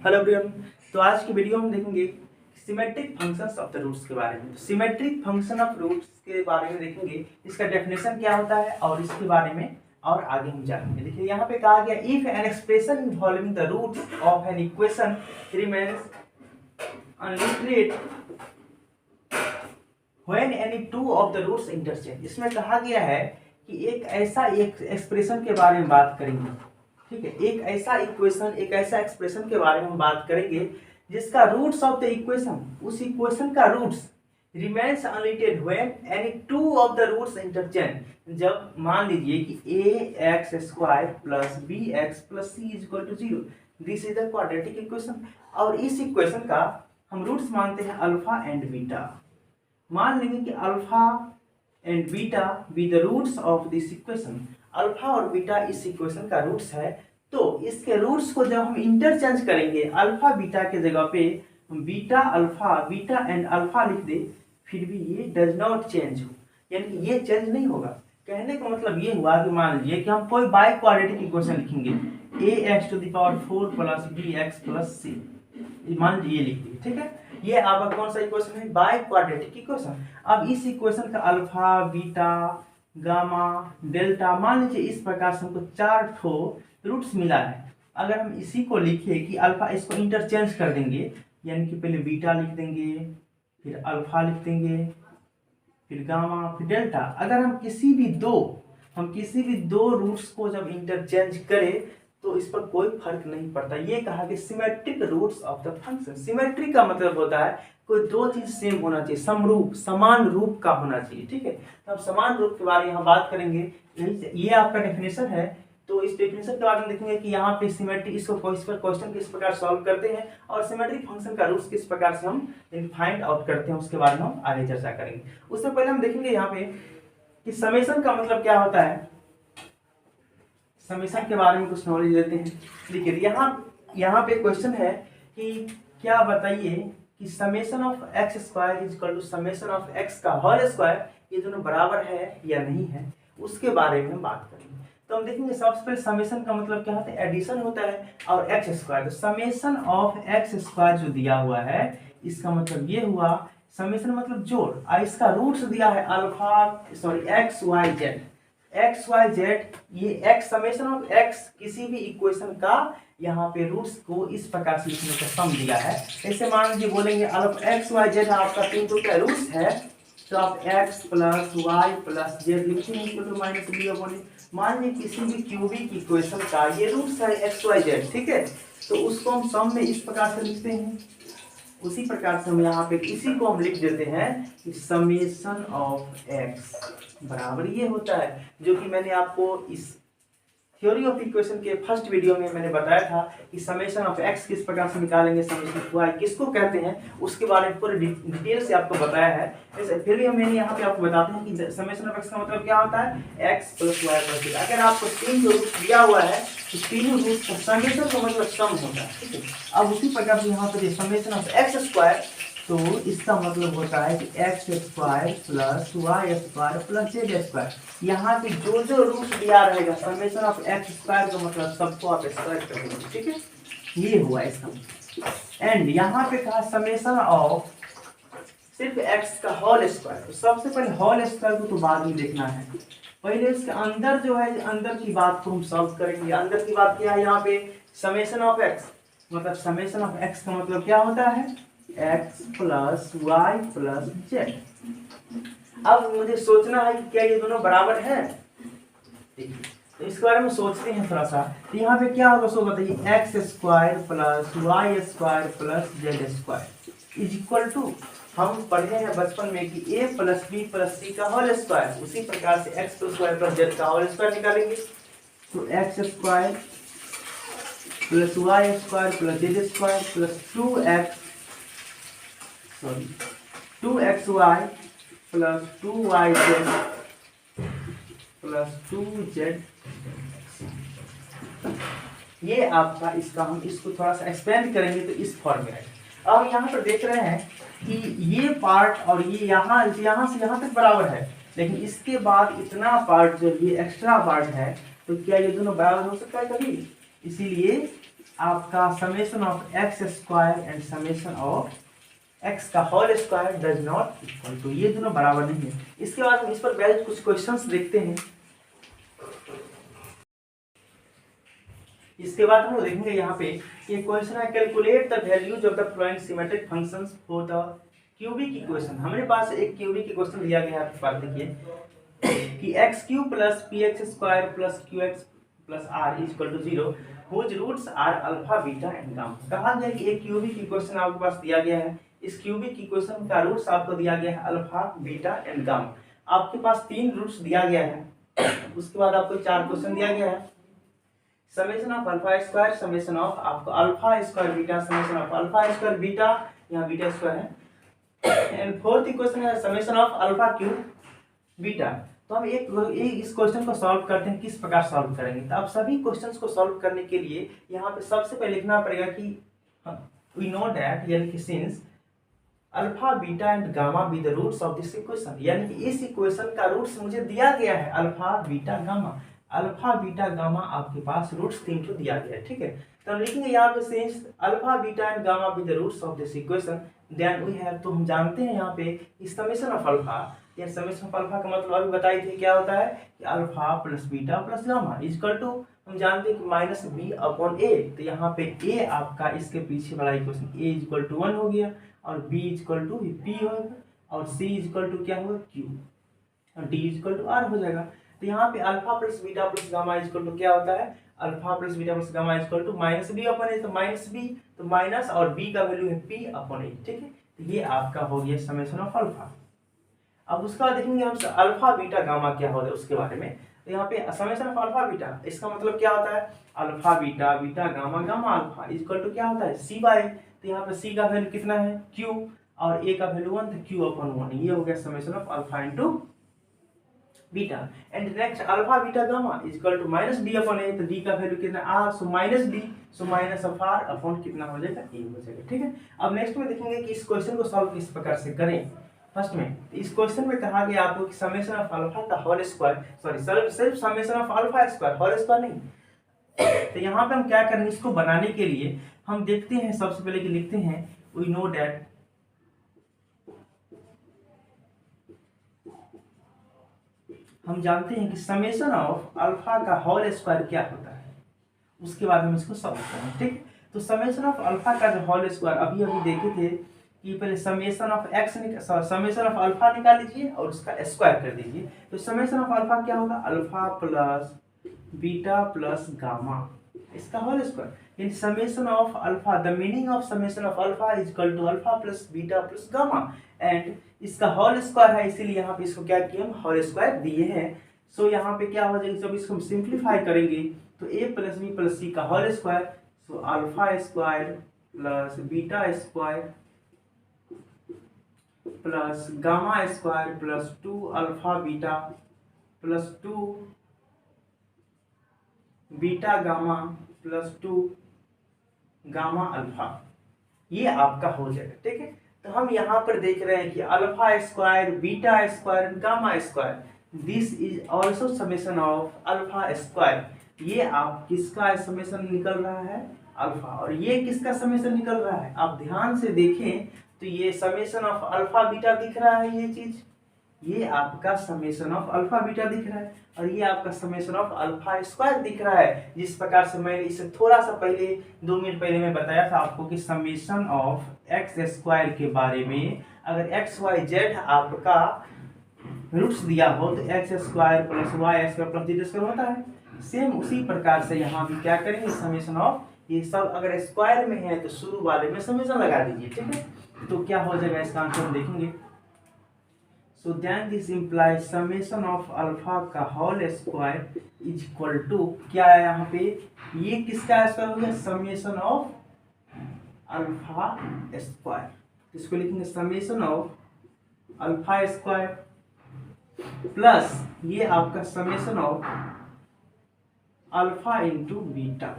Hello everyone. तो आज की वीडियो में देखेंगे symmetric functions of the roots के बारे में। सिमेट्रिक फंक्शन ऑफ रूट्स के बारे में देखेंगे, इसका डेफिनेशन क्या होता है और इसके बारे में और आगे हम जानेंगे। देखिए यहाँ पे कहा गया if an expression involving the roots of an equation remains unaltered when any two of the roots interchange. इसमें कहा गया है कि एक ऐसा एक्सप्रेशन के बारे में बात करेंगे, ठीक है। एक ऐसा इक्वेशन, एक ऐसा एक्सप्रेशन के बारे में हम बात करेंगे जिसका रूट्स ऑफ द इक्वेशन, उस इक्वेशन का roots remains unaltered when any two of the roots interchange. जब मान लीजिए कि ax² plus bx plus c equal to 0, this is the quadratic equation. और इस इक्वेशन का हम रूट्स मानते हैं अल्फा एंड बीटा। मान लेंगे कि alpha and beta be the roots of this equation. Alpha और बीटा इस इक्वेशन का रूट्स है, तो इसके रूट्स को जब हम इंटरचेंज करेंगे, अल्फा बीटा के जगह पे हम beta alpha, beta and alpha लिख दे, फिर भी ये डज नॉट चेंज हो, यानी कि ये चेंज नहीं होगा। कहने का मतलब ये हुआ कि मान लीजिए कि हम कोई बाई क्वाड्रेटिक इक्वेशन लिखेंगे, ax⁴ plus bx plus c, मान लीजिए ये लिख दिए, ठीक है। ये आपका कौन सा इक्वेशन है? By quadratic equation. अब इस इक्वेशन का अल्फा, बीटा, गामा, डेल्टा, मान लीजिए इस प्रकार से हमको 4 ठो रूट्स मिला है। अगर हम इसी को लिखे कि अल्फा, इसको इंटरचेंज कर देंगे, यानी कि पहले बीटा लिख देंगे, फिर अल्फा लिख देंगे, फिर गामा, फिर डेल्टा। अगर हम किसी भी दो रूट्स को जब इंटरचेंज करें तो इस पर कोई फर्क नहीं पड़ता। ये कहा कि symmetric roots of the function. Symmetric का मतलब होता है कोई दो चीज सेम होना चाहिए, समरूप, समान रूप का होना चाहिए, ठीक है। तो हम समान रूप के बारे में यहाँ बात करेंगे। ये आपका डेफिनेशन है। तो इस डेफिनेशन के बारे में देखेंगे कि यहाँ पे सिमेट्रिक, इसको क्वेश्चन किस प्रकार सॉल्व करते हैं और सिमेट्रिक फंक्शन का रूट्स किस प्रकार से हम फाइंड आउट करते हैं, उसके बारे में हम आगे चर्चा करेंगे। उससे पहले हम देखेंगे यहाँ पे कि समेशन का मतलब क्या होता है। समेशन के बारे में कुछ नॉलेज लेते हैं। देखिए यहाँ पे क्वेश्चन है कि क्या बताइए कि summation of x² is equal to summation of x का होल स्क्वायर, ये दोनों बराबर है या नहीं है, उसके बारे में हम बात करेंगे। तो हम देखेंगे सबसे पहले समेशन का मतलब क्या होता है, एडिशन होता है, और x², तो समेशन ऑफ x² जो दिया हुआ है, इसका मतलब ये हुआ, समेशन मतलब जोड़, और इसका रूट्स दिया है x y z, ये x समेशन ऑफ x किसी भी इक्वेशन का यहाँ पे रूट्स को इस प्रकार से लिखने का सम दिया है। ऐसे मान लीजिए बोलेंगे अल्फा x y z आपका 3 का रूट्स है, तो आप x plus y plus z लिखेंगे तो माइनस b/a। मान लीजिए किसी भी क्यूबिक इक्वेशन का ये रूट्स है x y z, ठीक है, तो उसको हम सम में इस प्रकार से लिखते हैं। उसी प्रकार से हम यहाँ पे इसी को हम लिख देते हैं कि समेशन ऑफ x बराबर ये होता है, जो कि मैंने आपको इस थ्योरी ऑफ इक्वेशन के फर्स्ट वीडियो में मैंने बताया था कि समेशन ऑफ x किस प्रकार से निकालेंगे, समेशन ऑफ y किसको कहते हैं, उसके बारे में पूरे डिटेल से आपको बताया है। ऐसे फिर भी मैंने यहाँ पे आपको बताते हैं कि समेशन ऑफ x का मतलब क्या होता है, x plus y plus z। अगर आपको 3 जो रूट दिया हुआ है तो तीनों रूट का समेशन का मतलब सम होता है, ठीक है। अब उसी प्रकार से यहाँ पे समेशन ऑफ x², तो इसका मतलब होता है कि x² plus y² plus z²। यहाँ पे जो जो रूट दिया रहेगा समेशन ऑफ x² का मतलब सबको आप स्क्वायर कर देंगे, ठीक है। ये हुआ इसका। एंड यहाँ पे कहा समेशन ऑफ सिर्फ x का होल स्क्वायर। तो सबसे पहले होल स्क्वायर को तो बाद में देखना है, पहले इसके अंदर जो है, अंदर की बात को हम सॉल्व करेंगे। अंदर की बात क्या है, यहाँ पे समेशन ऑफ x, मतलब समेशन ऑफ x का मतलब क्या होता है, x plus y plus z। अब मुझे सोचना है कि क्या ये दोनों बराबर हैं, तो इसके बारे में सोचते हैं थोड़ा सा। तो यहाँ पे क्या होगा, सो बताइए, x² plus y² plus z² is equal to, हम पढ़े हैं बचपन में कि a plus b plus c का होल स्क्वायर, उसी प्रकार से x plus y plus z का होल स्क्वायर निकालेंगे। तो x² plus y² plus z² plus 2xy plus 2yz plus 2z। ये आपका, इसका हम इसको थोड़ा सा एक्सपेंड करेंगे तो इस फॉर्म में आएगा। अब यहाँ पर देख रहे हैं कि ये पार्ट और ये यहाँ से यहाँ तक बराबर है, लेकिन इसके बाद इतना पार्ट जो ये एक्स्ट्रा पार्ट है, तो क्या ये दोनों बराबर हो सकता है कभी? इसीलिए आपका summation of x square and summation of x का whole square does not equal to, ये दोनों बराबर नहीं है। इसके बाद हम इस पर बेस्ड कुछ क्वेश्चंस देखते हैं। इसके बाद हम देखेंगे यहाँ पे ये क्वेश्चन है, calculate the values of the following symmetric functions for the cubic equation. हमारे पास एक क्यूबिक इक्वेशन दिया गया है, आपके पास देखिए कि X cube plus P X square plus Q X plus R is equal to 0 whose roots are alpha beta and gamma. कहा गया कि एक क्यूबिक इक्वेशन आपके पास दिया गया है, इस क्यूबिक इक्वेशन का रूट्स आपको दिया गया है अल्फा बीटा एंड गामा। आपके पास 3 रूट्स दिया गया है। उसके बाद आपको 4 क्वेश्चन दिया गया है, summation of alpha square, summation of आपको alpha square beta, summation of alpha square beta, यहाँ बीटा स्क्वायर है, एंड फोर्थ इक्वेशन है summation of alpha cube beta. तो हम एक इस क्वेश्चन को सॉल्व करते हैं, किस प्रकार सॉल्व करेंगे। तो आप सभी क्वेश्चंस को सॉल्व करने के लिए यहाँ पे सबसे पहले लिखना पड़ेगा कि वी नो दैट, यानी कि since alpha beta and gamma be the roots of this equation, यानी कि इस इक्वेशन का रूट्स मुझे दिया गया है alpha beta gamma. Alpha beta gamma आपके पास रूट्स 3 तो दिया गया है, ठीक है। तो हम लिखेंगे यहाँ पे since alpha beta and gamma be the roots of this equation then we have, तो हम जानते हैं यहाँ पे समेशन ऑफ अल्फा, या समेशन ऑफ अल्फा का मतलब अभी बताई थी क्या होता है कि alpha plus beta plus gamma is equal to, हम जानते हैं कि माइनस बी अपॉन ए। तो यहाँ पे ए आपका इसके पीछे वाला equation A is equal to 1 हो गया, और B is equal to P होगा, और सी इज इक्वल टू क्या होगा क्यू, और d is equal to r हो जाएगा। तो यहाँ पे alpha plus beta plus gamma is equal to क्या होता है, alpha plus beta plus gamma is equal to minus b upon a, तो माइनस बी, तो माइनस और बी का वैल्यू है पी अपॉन ए, ठीक है। तो ये आपका हो गया समेशन ऑफ अल्फा। अब उसके बाद देखेंगे हम अल्फा बीटा गामा क्या होता है उसके बारे में। तो यहाँ पे समेशन ऑफ अल्फा बीटा, इसका मतलब क्या होता है, alpha beta beta gamma gamma alpha is equal to क्या होता है सी बाय। तो यहाँ पे सी का वैल्यू कितना है क्यू, और ए का वैल्यू 1, तो क्यू अपॉन 1, ये हो गया summation of alpha into beta. And next alpha beta gamma is equal to minus d upon a, तो डी का वैल्यू कितना r, so minus d, so minus of r upon कितना हो जाएगा ए हो जाएगा, ठीक है। अब नेक्स्ट में देखेंगे कि इस क्वेश्चन को सॉल्व किस प्रकार से करें। फर्स्ट में इस क्वेश्चन में कहा गया आपको कि समेशन ऑफ अल्फा का होल स्क्वायर, सॉरी सिर्फ summation of alpha square, whole square नहीं। तो यहाँ पे हम क्या करेंगे, इसको बनाने के लिए हम देखते हैं सबसे पहले कि लिखते हैं वी नो दैट हम जानते हैं कि समेशन ऑफ अल्फा का होल स्क्वायर क्या होता है, उसके बाद हम इसको सॉल्व करेंगे, ठीक। तो समेशन ऑफ अल्फा का जो होल स्क्वायर अभी देखे थे कि पहले summation of x summation of alpha निकाल लीजिए और उसका स्क्वायर कर दीजिए। तो समेशन ऑफ अल्फा क्या होगा, alpha plus beta plus gamma, इसका whole square. In summation of alpha, the meaning of summation of alpha is equal to alpha plus beta plus gamma, and इसका होल स्क्वायर है, इसीलिए यहाँ पे इसको क्या किया हम होल स्क्वायर दिए हैं। सो यहाँ पे क्या हो जाएगा, जब इसको हम सिंप्लीफाई करेंगे तो a plus B plus C का whole square, so alpha square plus beta square plus gamma square plus 2 alpha beta plus 2 beta gamma plus 2 gamma alpha, ये आपका हो जाएगा, ठीक है। तो हम यहाँ पर देख रहे हैं कि alpha square beta square gamma square, this is also summation of alpha square. ये आप किसका समेशन निकल रहा है अल्फा, और ये किसका समेशन निकल रहा है, आप ध्यान से देखें तो ये समेशन ऑफ अल्फा बीटा दिख रहा है, ये चीज, ये आपका समेशन ऑफ अल्फा बीटा दिख रहा है, और ये आपका समेशन ऑफ अल्फा स्क्वायर दिख रहा है। जिस प्रकार से मैंने इसे थोड़ा सा पहले 2 मिनट पहले मैं बताया था आपको कि समेशन ऑफ एक्स स्क्वायर के बारे में, अगर एक्स वाई जेड आपका रूट्स दिया हो तो X square plus Y square plus Z square होता है। सेम उसी प्रकार से यहाँ भी क्या करेंगे, समेशन ऑफ ये सब अगर स्क्वायर में है तो शुरू वाले में समेशन लगा दीजिए, ठीक है। तो क्या हो जाएगा इसका आंसर हम देखेंगे। So then this implies summation of alpha का whole square is equal to क्या है यहाँ पे, ये किसका स्क्वायर हो गया, समेशन ऑफ अल्फा स्क्वायर। इसको लिखेंगे summation of alpha square plus ये आपका summation of alpha into beta.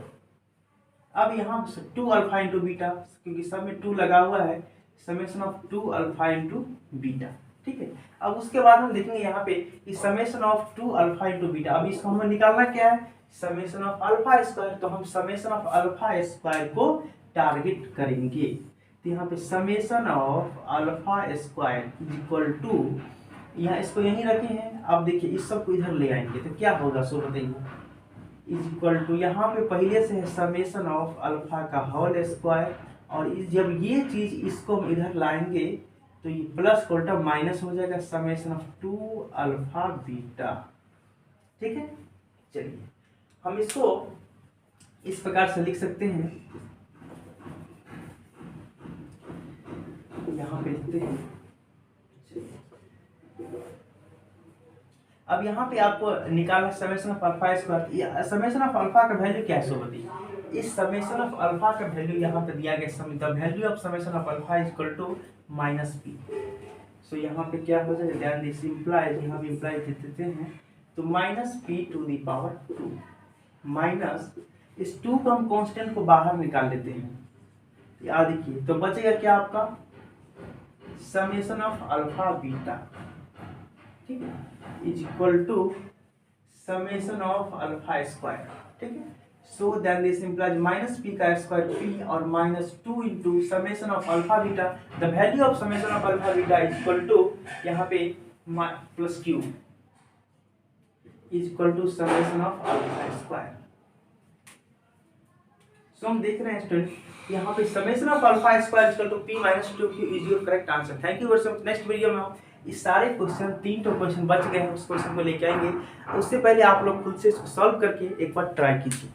अब यहाँ 2 अल्फा इंटू बीटा, क्योंकि सब में 2 लगा हुआ है, summation of 2 alpha into beta, ठीक है। अब उसके बाद हम देखेंगे यहाँ पे कि summation of 2 alpha into beta. अब इसको हमें निकालना क्या है, समेशन ऑफ अल्फा स्क्वायर। तो हम समेशन ऑफ अल्फा स्क्वायर को टारगेट करेंगे। तो यहाँ पे summation of alpha square is equal to, यहाँ इसको यहीं रखे हैं। अब देखिए इस सब को इधर ले आएंगे तो क्या होगा सो बताइए, इज इक्वल टू यहाँ पे पहले से है समेशन ऑफ अल्फा का होल स्क्वायर, और जब ये चीज इसको हम इधर लाएंगे तो ये प्लस का उल्टा माइनस हो जाएगा, समेशन ऑफ 2 अल्फा बीटा। ठीक है, चलिए हम इसको इस प्रकार से लिख सकते हैं, यहाँ पे लिखते हैं। अब यहाँ पे आपको निकालना summation of alpha square. Summation of alpha का वैल्यू क्या है सो बताइए, इस समेशन ऑफ अल्फा का वैल्यू यहाँ पे दिया गया, the value of summation of alpha is equal to minus p. So यहाँ पे क्या हो जाएगा, ध्यान दिस इंप्लाइज, यहाँ पे इंप्लाइज देते हैं तो minus P to the power 2 minus इस 2 को हम कांस्टेंट को बाहर निकाल लेते हैं, याद देखिए तो बचेगा क्या आपका समेशन ऑफ अल्फा बीटा, ठीक है, is equal to summation of alpha square. ठीक है, so then this implies minus p का स्क्वायर पी और minus 2 into summation of alpha beta. The value of summation of alpha beta is equal to यहाँ पे plus q is equal to summation of alpha square. So हम देख रहे हैं student यहाँ पे summation of alpha square is equal to p minus 2q is your correct answer. Thank you very much. Next video में हम इस सारे क्वेश्चन 3 क्वेश्चन बच गए हैं, उस क्वेश्चन को लेके आएंगे। उससे पहले आप लोग खुद से इसको सॉल्व करके एक बार ट्राई कीजिए।